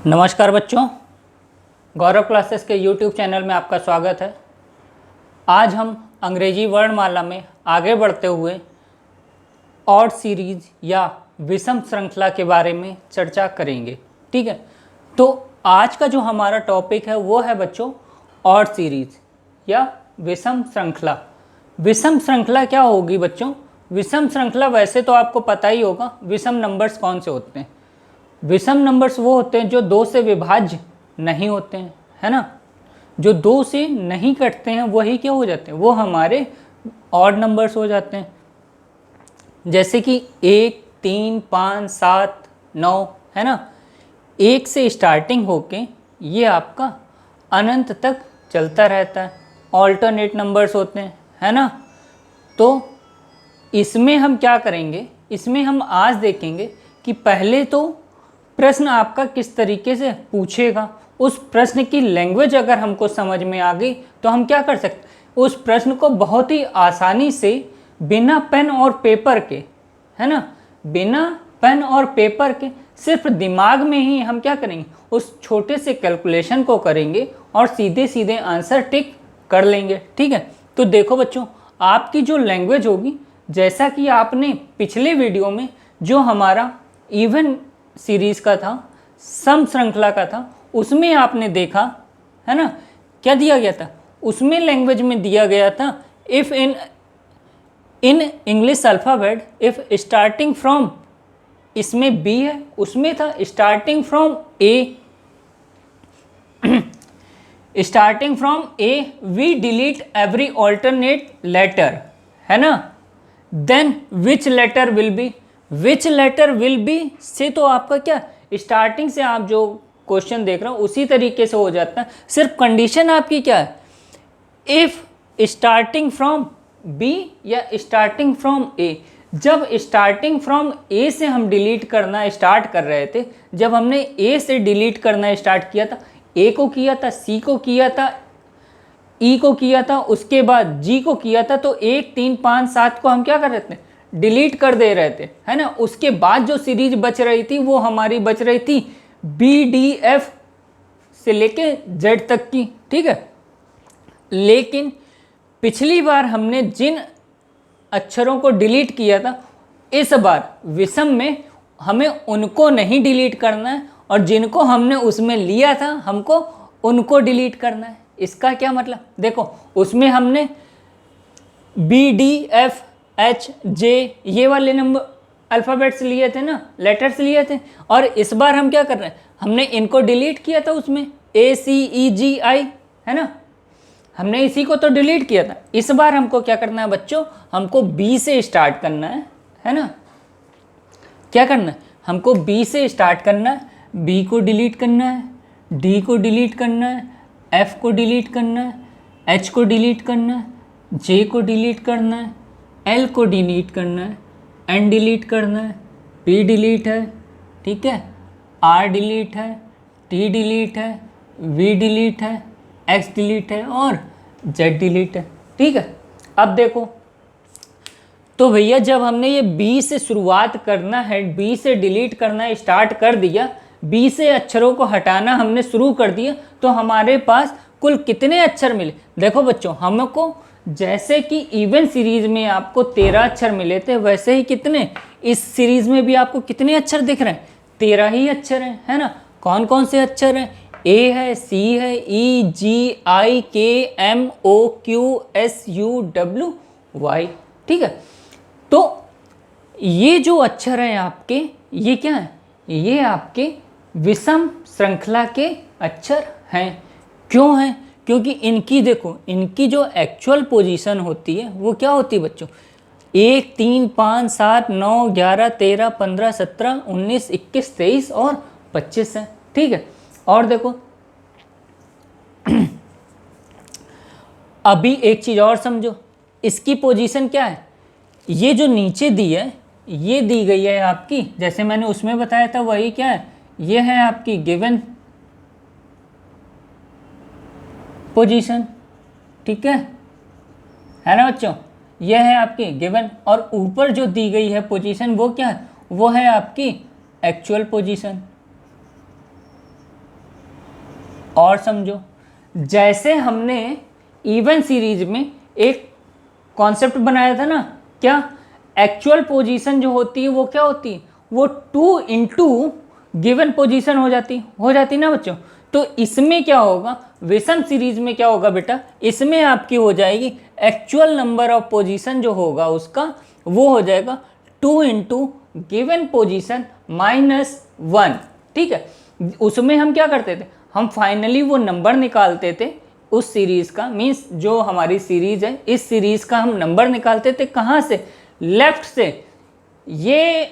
नमस्कार बच्चों, गौरव क्लासेस के YouTube चैनल में आपका स्वागत है। आज हम अंग्रेजी वर्णमाला में आगे बढ़ते हुए ऑड सीरीज या विषम श्रृंखला के बारे में चर्चा करेंगे। ठीक है, तो आज का जो हमारा टॉपिक है वो है बच्चों ऑड सीरीज या विषम श्रृंखला। विषम श्रृंखला क्या होगी बच्चों? विषम श्रृंखला वैसे तो आपको पता ही होगा विषम नंबर्स कौन से होते हैं। विषम नंबर्स वो होते हैं जो दो से विभाज्य नहीं होते हैं, है ना। जो दो से नहीं कटते हैं वही क्या हो जाते हैं, वो हमारे ऑड नंबर्स हो जाते हैं। जैसे कि 1, 3, 5, 7, 9, है ना। 1 से स्टार्टिंग होके ये आपका अनंत तक चलता रहता है। ऑल्टरनेट नंबर्स होते हैं, है ना। तो इसमें हम क्या करेंगे, इसमें हम आज देखेंगे कि पहले तो प्रश्न आपका किस तरीके से पूछेगा। उस प्रश्न की लैंग्वेज अगर हमको समझ में आ गई तो हम क्या कर सकते, उस प्रश्न को बहुत ही आसानी से बिना पेन और पेपर के, है ना, बिना पेन और पेपर के सिर्फ दिमाग में ही हम क्या करेंगे, उस छोटे से कैलकुलेशन को करेंगे और सीधे सीधे आंसर टिक कर लेंगे। ठीक है, तो देखो बच्चों, आपकी जो लैंग्वेज होगी, जैसा कि आपने पिछले वीडियो में जो हमारा इवन सीरीज का था, सम श्रृंखला का था, उसमें आपने देखा, है ना, क्या दिया गया था, उसमें लैंग्वेज में दिया गया था if in English alphabet if starting from, इसमें बी है, उसमें था starting from A, starting from A we delete every alternate letter, है ना। Then which letter will be, which letter will be say तो आपका क्या स्टार्टिंग से आप जो क्वेश्चन देख रहे हो उसी तरीके से हो जाता है। सिर्फ कंडीशन आपकी क्या है, इफ स्टार्टिंग फ्रॉम बी या स्टार्टिंग फ्रॉम ए। जब स्टार्टिंग फ्रॉम ए से हम डिलीट करना स्टार्ट कर रहे थे, जब हमने ए से डिलीट करना स्टार्ट किया था, ए को किया था, सी को किया था, ई को किया था, उसके बाद जी को किया था, तो 1, 3, 5, 7 को हम क्या कर रहे थे, डिलीट कर दे रहे थे, है ना। उसके बाद जो सीरीज बच रही थी वो हमारी बच रही थी बी डी एफ से लेके जेड तक की। ठीक है, लेकिन पिछली बार हमने जिन अक्षरों को डिलीट किया था, इस बार विषम में हमें उनको नहीं डिलीट करना है और जिनको हमने उसमें लिया था हमको उनको डिलीट करना है। इसका क्या मतलब, देखो उसमें हमने B D F H J ये वाले नंबर अल्फ़ाबेट्स लिए थे ना, लेटर्स लिए थे, और इस बार हम क्या कर रहे हैं, हमने इनको डिलीट किया था, उसमें ए सी ई जी आई, है ना, हमने इसी को तो डिलीट किया था। इस बार हमको क्या करना है बच्चों, हमको बी से स्टार्ट करना है ना। क्या करना है, हमको बी से स्टार्ट करना है, बी को डिलीट करना है, डी को डिलीट करना है, एफ को डिलीट करना है, एच को डिलीट करना है, जे को डिलीट करना है, एल को डिलीट करना है, एन डिलीट करना है, पी डिलीट है, ठीक है, आर डिलीट है, टी डिलीट है, वी डिलीट है, एक्स डिलीट है और जेड डिलीट है। ठीक है, अब देखो तो भैया जब हमने ये बी से शुरुआत करना है, बी से डिलीट करना स्टार्ट कर दिया, बी से अक्षरों को हटाना हमने शुरू कर दिया, तो हमारे पास कुल कितने अक्षर मिले। देखो बच्चों, हमको जैसे कि इवन सीरीज में आपको 13 अक्षर मिले थे, वैसे ही कितने इस सीरीज में भी आपको कितने अक्षर दिख रहे हैं, 13 ही अक्षर हैं, है ना। कौन कौन से अक्षर हैं, ए है, सी है, ई G I K M O Q S U W Y. ठीक है, तो ये जो अक्षर हैं आपके, ये क्या है, ये आपके विषम श्रृंखला के अक्षर हैं। क्यों हैं, क्योंकि इनकी देखो, इनकी जो एक्चुअल पोजीशन होती है वो क्या होती है बच्चों, 1, 3, 5, 7, 9, 11, 13, 15, 17, 19, 21, 23 और 25 है। ठीक है, और देखो अभी एक चीज़ और समझो, इसकी पोजीशन क्या है, ये जो नीचे दी है ये दी गई है आपकी, जैसे मैंने उसमें बताया था वही क्या है, ये है आपकी गिवन पोजीशन। ठीक है ना बच्चों, यह है आपकी गिवन, और ऊपर जो दी गई है पोजीशन वो क्या है, वो है आपकी एक्चुअल पोजीशन। और समझो, जैसे हमने इवन सीरीज में एक कॉन्सेप्ट बनाया था ना, क्या एक्चुअल पोजीशन जो होती है वो क्या होती है, वो 2 इंटू गिवन पोजीशन हो जाती ना बच्चों। तो इसमें क्या होगा, विषम सीरीज में क्या होगा बेटा, इसमें आपकी हो जाएगी एक्चुअल नंबर ऑफ पोजीशन जो होगा उसका वो हो जाएगा 2 इंटू गिवन पोजीशन -1। ठीक है, उसमें हम क्या करते थे, हम फाइनली वो नंबर निकालते थे उस सीरीज़ का, मीन्स जो हमारी सीरीज़ है इस सीरीज़ का हम नंबर निकालते थे कहाँ से, लेफ्ट से। ये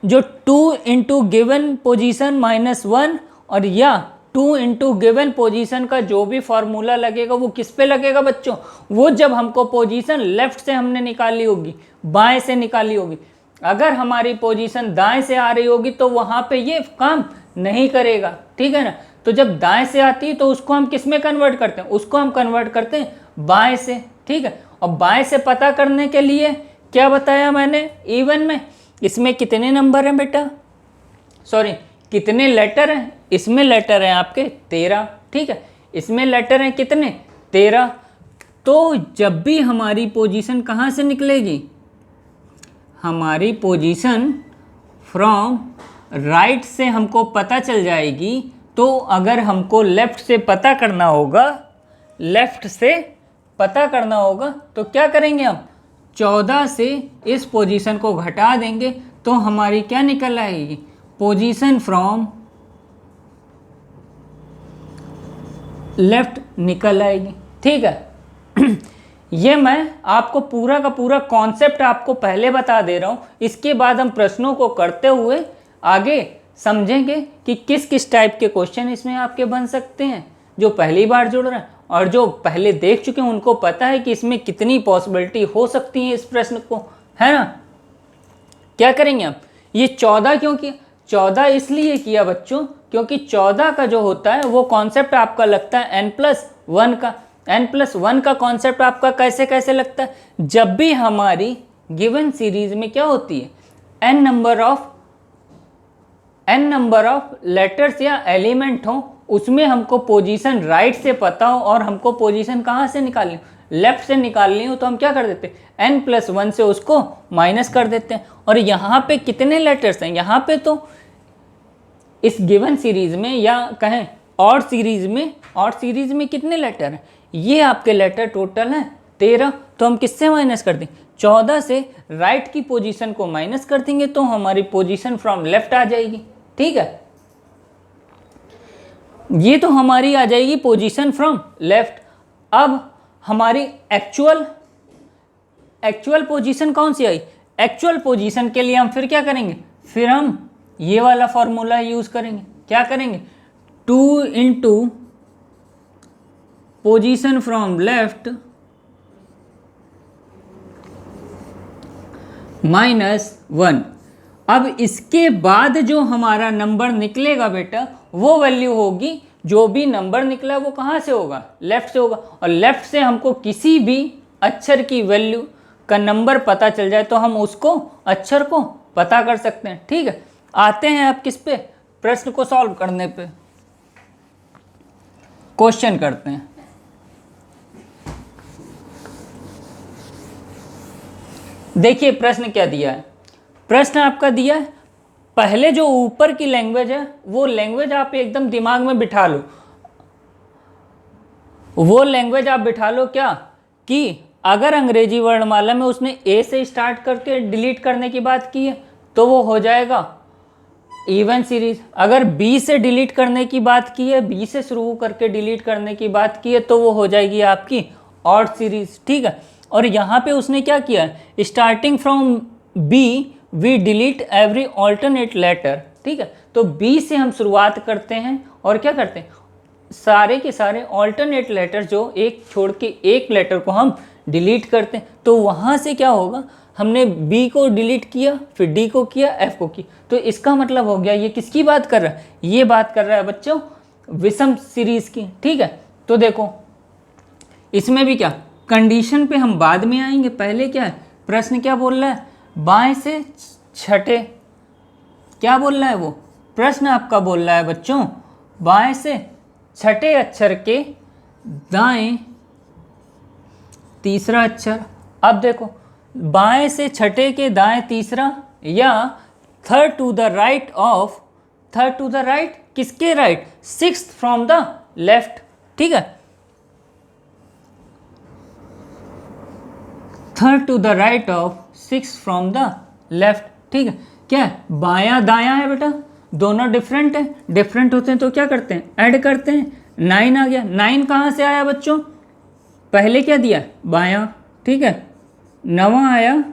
जो 2 इंटू गिवन पोजिशन -1 और या 2 इंटू गिवन पोजिशन का जो भी फॉर्मूला लगेगा वो किस पे लगेगा बच्चों, वो जब हमको पोजीशन लेफ्ट से हमने निकाली होगी, बाएं से निकाली होगी। अगर हमारी पोजीशन दाएं से आ रही होगी तो वहाँ पे ये काम नहीं करेगा, ठीक है ना। तो जब दाएं से आती है तो उसको हम किस में कन्वर्ट करते हैं, उसको हम कन्वर्ट करते हैं बाएं से, ठीक है। और बाएं से पता करने के लिए क्या बताया मैंने इवन में, इसमें कितने नंबर हैं बेटा, सॉरी कितने लेटर हैं, इसमें लेटर हैं आपके 13, ठीक है, इसमें लेटर हैं कितने 13। तो जब भी हमारी पोजीशन कहाँ से निकलेगी, हमारी पोजीशन फ्रॉम राइट से हमको पता चल जाएगी। तो अगर हमको लेफ़्ट से पता करना होगा, लेफ़्ट से पता करना होगा तो क्या करेंगे हम, 14 से इस पोजीशन को घटा देंगे तो हमारी क्या निकल आएगी, पोजीशन फ्रॉम लेफ़्ट निकल आएगी, ठीक है। ये मैं आपको पूरा का पूरा कॉन्सेप्ट आपको पहले बता दे रहा हूँ, इसके बाद हम प्रश्नों को करते हुए आगे समझेंगे कि किस किस टाइप के क्वेश्चन इसमें आपके बन सकते हैं। जो पहली बार जुड़ रहे हैं और जो पहले देख चुके हैं उनको पता है कि इसमें कितनी पॉसिबिलिटी हो सकती है इस प्रश्न को, है ना। क्या करेंगे हम, ये 14 क्यों किया, 14 इसलिए किया बच्चों क्योंकि 14 का जो होता है वो कॉन्सेप्ट आपका लगता है n+1 का। n+1 का कॉन्सेप्ट आपका कैसे कैसे लगता है, जब भी हमारी गिवन सीरीज में क्या होती है, n नंबर ऑफ लेटर्स या एलिमेंट हो, उसमें हमको पोजीशन राइट से पता हो और हमको पोजीशन कहाँ से निकालनी हो, लेफ्ट से निकालनी हो, तो हम क्या कर देते हैं n+1 से उसको माइनस कर देते हैं। और यहाँ पे कितने लेटर्स हैं, यहाँ पे तो इस गिवन सीरीज में या कहें और सीरीज में कितने लेटर हैं, ये आपके लेटर टोटल हैं 13। तो हम किससे माइनस कर दें, 14 से राइट की पोजीशन को माइनस कर देंगे तो हमारी पोजीशन फ्रॉम लेफ्ट आ जाएगी, ठीक है। ये तो हमारी आ जाएगी पोजीशन फ्रॉम लेफ्ट। अब हमारी एक्चुअल पोजीशन कौन सी आई, एक्चुअल पोजीशन के लिए हम फिर क्या करेंगे, फिर हम ये वाला फॉर्मूला यूज करेंगे। क्या करेंगे, 2 इंटू पोजीशन फ्रॉम लेफ्ट -1। अब इसके बाद जो हमारा नंबर निकलेगा बेटा वो वैल्यू होगी, जो भी नंबर निकला वो कहाँ से होगा, लेफ्ट से होगा। और लेफ्ट से हमको किसी भी अक्षर की वैल्यू का नंबर पता चल जाए तो हम उसको अक्षर को पता कर सकते हैं, ठीक है। आते हैं आप किस पे, प्रश्न को सॉल्व करने पे, क्वेश्चन करते हैं। देखिए प्रश्न क्या दिया है, प्रश्न आपका दिया है, पहले जो ऊपर की लैंग्वेज है वो लैंग्वेज आप एकदम दिमाग में बिठा लो, वो लैंग्वेज आप बिठा लो क्या, कि अगर अंग्रेजी वर्णमाला में उसने ए से स्टार्ट करके डिलीट करने की बात की है तो वो हो जाएगा इवन सीरीज। अगर बी से डिलीट करने की बात की है, बी से शुरू करके डिलीट करने की बात की है तो वो हो जाएगी आपकी ऑड सीरीज, ठीक है। और यहाँ पे उसने क्या किया है, starting from B we delete every alternate letter, ठीक है। तो बी से हम शुरुआत करते हैं और क्या करते हैं, सारे के सारे ऑल्टरनेट लेटर जो एक छोड़ के एक लेटर को हम डिलीट करते हैं। तो वहाँ से क्या होगा, हमने बी को डिलीट किया, फिर डी को किया, एफ को किया, तो इसका मतलब हो गया ये किसकी बात कर रहा है, ये बात कर रहा है बच्चों विषम सीरीज की, ठीक है। तो देखो इसमें भी क्या, कंडीशन पे हम बाद में आएंगे, पहले क्या है, प्रश्न क्या बोल रहा है, बाएं से छठे, क्या बोल रहा है वो, प्रश्न आपका बोल रहा है बच्चों बाएं से छठे अक्षर के दाएं तीसरा अक्षर। अब देखो, बाएं से छठे के दाएं तीसरा, या third to the right of, third to the right किसके right, sixth from the left. ठीक है, third to the right of six from the left. ठीक है, क्या है, बायां दायां है बेटा, दोनों डिफरेंट है, डिफरेंट होते हैं तो क्या करते हैं, ऐड करते हैं। 9 आ गया, 9 कहाँ से आया बच्चों, पहले क्या दिया, बायां। ठीक है, 9वां आया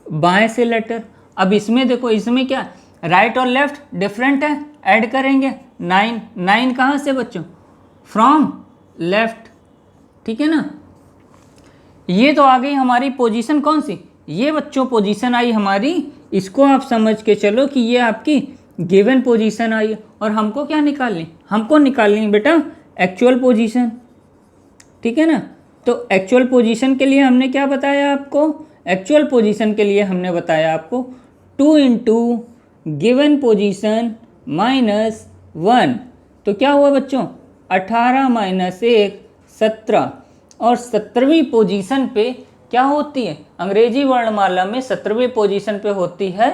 बाएं से लेटर। अब इसमें देखो, इसमें क्या, राइट और लेफ्ट डिफरेंट है, ऐड करेंगे 9। 9 कहाँ से बच्चों, फ्रॉम लेफ्ट। ठीक है ना, ये तो आ गई हमारी पोजीशन कौन सी, ये बच्चों पोजीशन आई हमारी, इसको आप समझ के चलो कि ये आपकी गिवन पोजीशन आई। और हमको क्या निकालनी, हमको निकालनी बेटा एक्चुअल पोजीशन। ठीक है ना, तो एक्चुअल पोजीशन के लिए हमने क्या बताया आपको, एक्चुअल पोजीशन के लिए हमने बताया आपको 2 इंटू गिवन पोजीशन माइनस 1। तो क्या हुआ बच्चों, 18 माइनस 1 17। और 17वीं पोजीशन पे क्या होती है, अंग्रेजी वर्णमाला में 17वीं पोजीशन पे होती है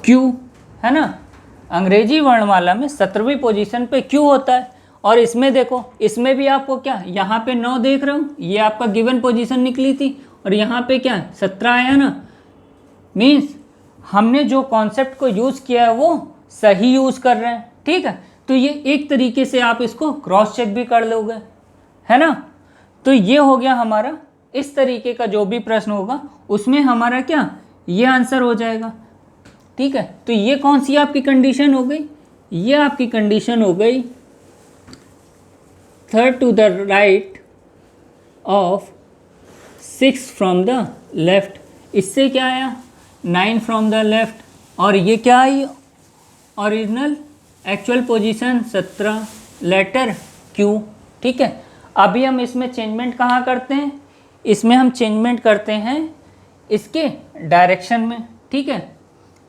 क्यू, है ना, अंग्रेजी वर्णमाला में 17वीं पोजीशन पे क्यू होता है। और इसमें देखो, इसमें भी आपको क्या, यहाँ पे 9 देख रहे हो, ये आपका गिवन पोजीशन निकली थी, और यहाँ पे क्या 17 आया ना, मीन्स हमने जो कॉन्सेप्ट को यूज़ किया है वो सही यूज़ कर रहे हैं। ठीक है, तो ये एक तरीके से आप इसको क्रॉस चेक भी कर लोगे, है ना। तो ये हो गया हमारा, इस तरीके का जो भी प्रश्न होगा उसमें हमारा क्या, ये आंसर हो जाएगा। ठीक है, तो ये कौन सी आपकी कंडीशन हो गई, ये आपकी कंडीशन हो गई third to the right of 6 from the left. इससे क्या आया, 9 फ्रॉम द लेफ्ट, और ये क्या आई, original actual position 17 letter Q. ठीक है, अभी हम इसमें चेंजमेंट कहाँ करते हैं, इसमें हम चेंजमेंट करते हैं इसके डायरेक्शन में। ठीक है,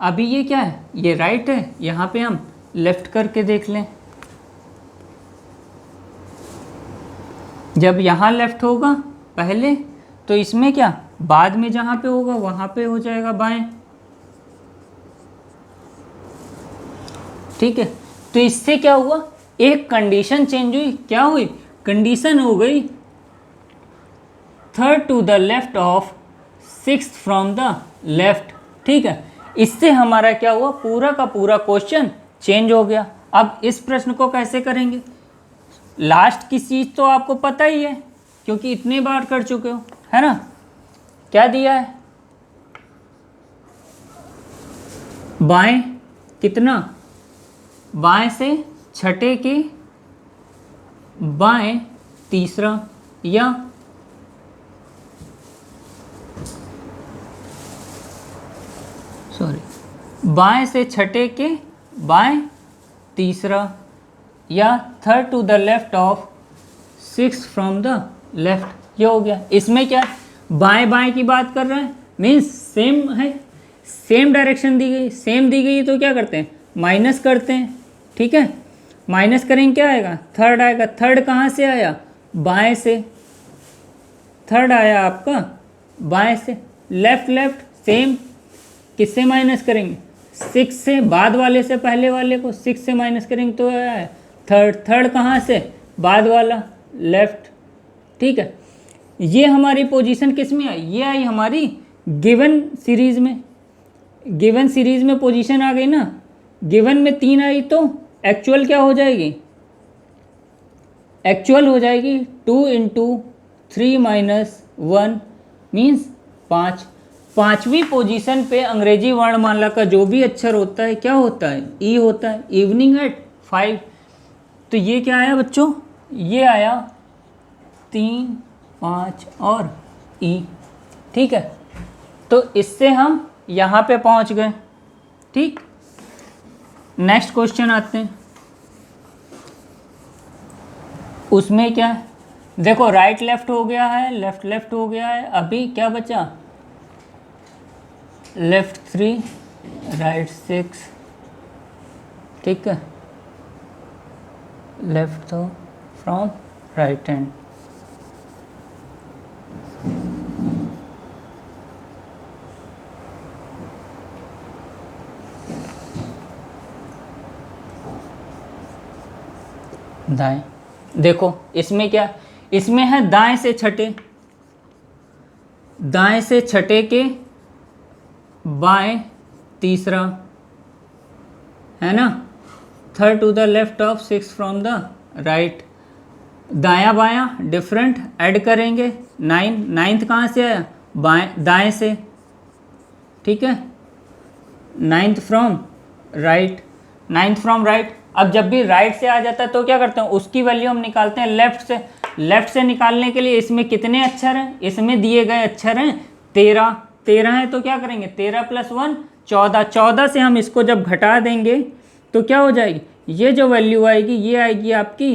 अभी ये क्या है, ये राइट है, यहाँ पे हम लेफ्ट करके देख लें। जब यहाँ लेफ्ट होगा पहले, तो इसमें क्या, बाद में जहाँ पे होगा वहाँ पे हो जाएगा बाएं। ठीक है, तो इससे क्या हुआ, एक कंडीशन चेंज हुई, क्या हुई, कंडीशन हो गई third to the left of 6 from the left. ठीक है, इससे हमारा क्या हुआ, पूरा का पूरा क्वेश्चन चेंज हो गया। अब इस प्रश्न को कैसे करेंगे, लास्ट की चीज़ तो आपको पता ही है क्योंकि इतनी बार कर चुके हो, है ना। क्या दिया है, बाएं कितना, बाएं से छठे के बाएं तीसरा, या बाएं से छठे के बाएं तीसरा, या third to the left of 6 from the left. ये हो गया, इसमें क्या बाएं बाएं की बात कर रहे हैं, मीन्स सेम है, सेम डायरेक्शन दी गई, सेम दी गई तो क्या करते हैं, माइनस करते हैं। ठीक है, माइनस करेंगे क्या आएगा, थर्ड आएगा। थर्ड कहाँ से आया, बाएं से, थर्ड आया आपका बाएं से। लेफ्ट लेफ्ट सेम, किससे माइनस करेंगे, 6 से, बाद वाले से पहले वाले को 6 से माइनस करेंगे तो आया थर्ड। थर्ड कहाँ से, बाद वाला लेफ्ट। ठीक है, ये हमारी पोजीशन किस में आई, ये आई हमारी गिवन सीरीज में। गिवन सीरीज में पोजीशन आ गई ना, गिवन में 3 आई तो एक्चुअल क्या हो जाएगी, एक्चुअल हो जाएगी 2 इंटू 3 माइनस 1 मीन्स 5। पाँचवीं पोजीशन पे अंग्रेजी वर्णमाला का जो भी अक्षर होता है क्या होता है, ई होता है, इवनिंग एट 5। तो ये क्या आया बच्चों, ये आया 3 5 और ई। ठीक है, तो इससे हम यहाँ पे पहुँच गए। ठीक, नेक्स्ट क्वेश्चन आते हैं, उसमें क्या है, देखो राइट लेफ्ट हो गया है, लेफ्ट लेफ्ट हो गया है, अभी क्या बचा, लेफ्ट 3 राइट 6। ठीक है, लेफ्ट तो फ्रॉम राइट हैंड। दाएं, देखो इसमें क्या, इसमें है दाएं से छठे, दाएं से छठे के बाएं तीसरा, है ना, third to the left of six from the right. दायां बायां डिफरेंट ऐड करेंगे, नाइन्थ कहाँ से आया, बाएं दाएं से, ठीक है, ninth from right, ninth from right. अब जब भी राइट से आ जाता है तो क्या करते हैं, उसकी वैल्यू हम निकालते हैं लेफ्ट से। लेफ्ट से निकालने के लिए इसमें कितने अक्षर हैं, इसमें दिए गए अक्षर हैं 13, 13 है तो क्या करेंगे 13 + 1 14, 14 से हम इसको जब घटा देंगे तो क्या हो जाएगी, ये जो वैल्यू आएगी ये आएगी आपकी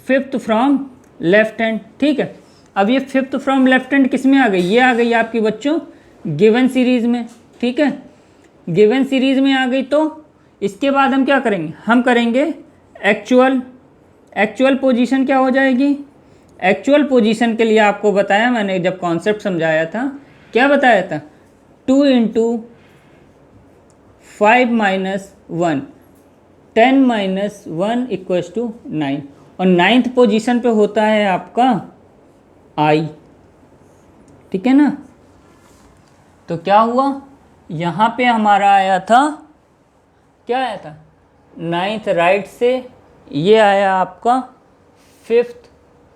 फिफ्थ फ्रॉम लेफ्ट हैंड, ठीक है। अब ये फिफ्थ फ्रॉम लेफ्ट हैंड किस में आ गई, ये आ गई आपकी बच्चों गिवन सीरीज में, ठीक है, गिवन सीरीज में आ गई। तो इसके बाद हम क्या करेंगे, हम करेंगे एक्चुअल, एक्चुअल पोजीशन क्या हो जाएगी, एक्चुअल पोजीशन के लिए आपको बताया मैंने जब कॉन्सेप्ट समझाया था, क्या बताया था, 2 × 5 - 1 10 - 1 = 9, और 9th पोजीशन पे होता है आपका आई, ठीक है ना। तो क्या हुआ, यहाँ पे हमारा आया था, क्या आया था 9th राइट से, ये आया आपका 5th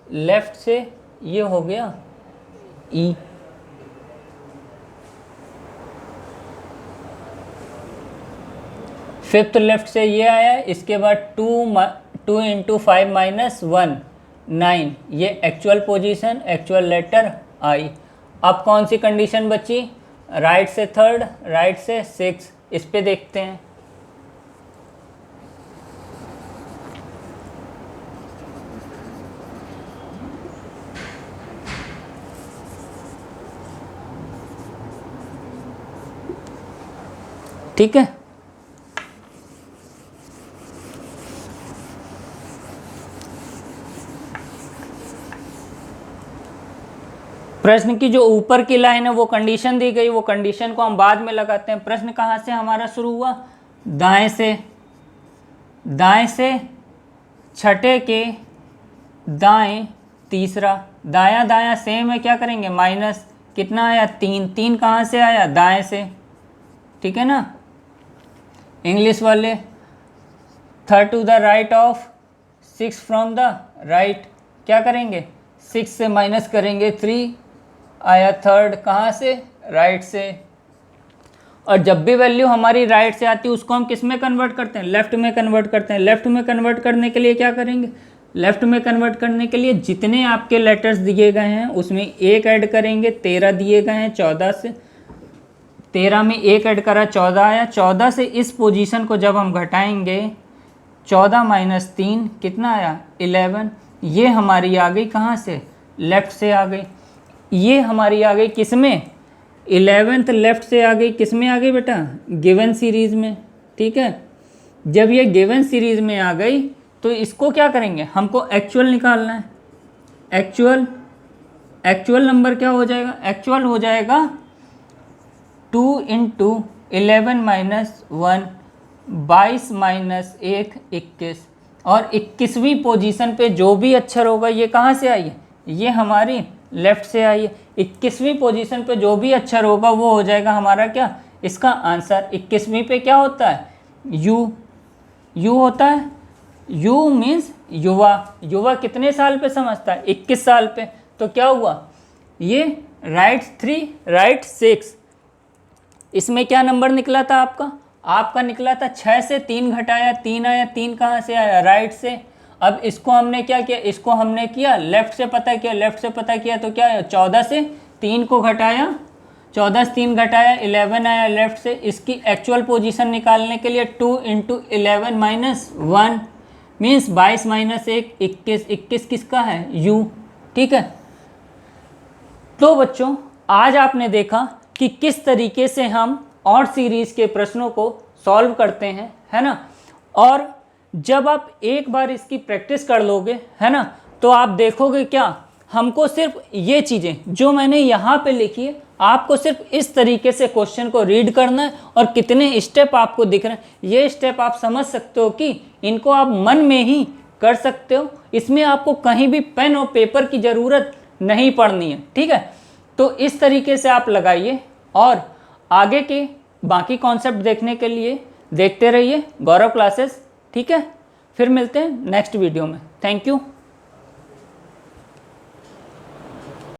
लेफ्ट से, ये हो गया ई। फिफ्थ लेफ्ट से ये आया, इसके बाद 2 × 5 - 1 9, ये एक्चुअल पोजीशन, एक्चुअल लेटर आई। अब कौन सी कंडीशन बची, राइट से थर्ड, राइट से 6, इस पे देखते हैं। ठीक है, प्रश्न की जो ऊपर की लाइन है वो कंडीशन दी गई, वो कंडीशन को हम बाद में लगाते हैं। प्रश्न कहाँ से हमारा शुरू हुआ, दाएं से, दाएं से छठे के दाएं तीसरा, दायां दायां सेम है, क्या करेंगे माइनस, कितना आया 3, 3 कहाँ से आया, दाएं से, ठीक है ना। इंग्लिश वाले, third to the right of 6 from the right, क्या करेंगे 6 से माइनस करेंगे 3, आया थर्ड कहाँ से, राइट से। और जब भी वैल्यू हमारी राइट से आती है उसको हम किस में कन्वर्ट करते हैं, लेफ्ट में कन्वर्ट करते हैं। लेफ्ट में कन्वर्ट करने के लिए क्या करेंगे, लेफ्ट में कन्वर्ट करने के लिए जितने आपके लेटर्स दिए गए हैं उसमें एक ऐड करेंगे, 13 दिए गए हैं, 14 से 13 में एक ऐड करा 14 आया, 14 से इस पोजीशन को जब हम घटाएंगे 14 - 3 कितना आया 11, ये हमारी आ गई कहाँ से, लेफ्ट से आ गई। ये हमारी आ गई किस में, 11th लेफ्ट से आ गई, किस में आ गई बेटा, गिवन सीरीज़ में, ठीक है। जब ये गिवन सीरीज़ में आ गई तो इसको क्या करेंगे, हमको एक्चुअल निकालना है। एक्चुअल, एक्चुअल नंबर क्या हो जाएगा, एक्चुअल हो जाएगा 2 × 11 - 1 22 - 1 21, और 21वीं पोजीशन पे जो भी अक्षर होगा ये कहाँ से आई है, ये हमारी लेफ्ट से आई है। 21वीं पोजीशन पे जो भी अक्षर होगा वो हो जाएगा हमारा क्या, इसका आंसर। 21वीं पे क्या होता है, यू, यू होता है, यू मीन्स युवा। युवा कितने साल पे समझता है, 21 साल पे। तो क्या हुआ, ये राइट 3 राइट 6, इसमें क्या नंबर निकला था आपका, आपका निकला था 6 से 3 घटाया 3 आया, 3 कहाँ से आया, राइट से। अब इसको हमने क्या किया, इसको हमने किया लेफ्ट से पता किया, लेफ्ट से पता किया तो क्या है, 14 से 3 को घटाया, 14 से 3 घटाया 11 आया लेफ्ट से। इसकी एक्चुअल पोजीशन निकालने के लिए 2 × 11 - 1 मीन्स 22 - 1 21, 21 किसका है, यू, ठीक है। तो बच्चों आज आपने देखा कि किस तरीके से हम और सीरीज़ के प्रश्नों को सॉल्व करते हैं, है ना। और जब आप एक बार इसकी प्रैक्टिस कर लोगे, है ना, तो आप देखोगे क्या, हमको सिर्फ ये चीज़ें जो मैंने यहाँ पे लिखी है, आपको सिर्फ इस तरीके से क्वेश्चन को रीड करना है और कितने स्टेप आपको दिख रहे हैं ये स्टेप आप समझ सकते हो कि इनको आप मन में ही कर सकते हो। इसमें आपको कहीं भी पेन और पेपर की ज़रूरत नहीं पड़नी है, ठीक है। तो इस तरीके से आप लगाइए और आगे के बाकी कॉन्सेप्ट देखने के लिए देखते रहिए गौरव क्लासेस, ठीक है। फिर मिलते हैं नेक्स्ट वीडियो में। Thank you.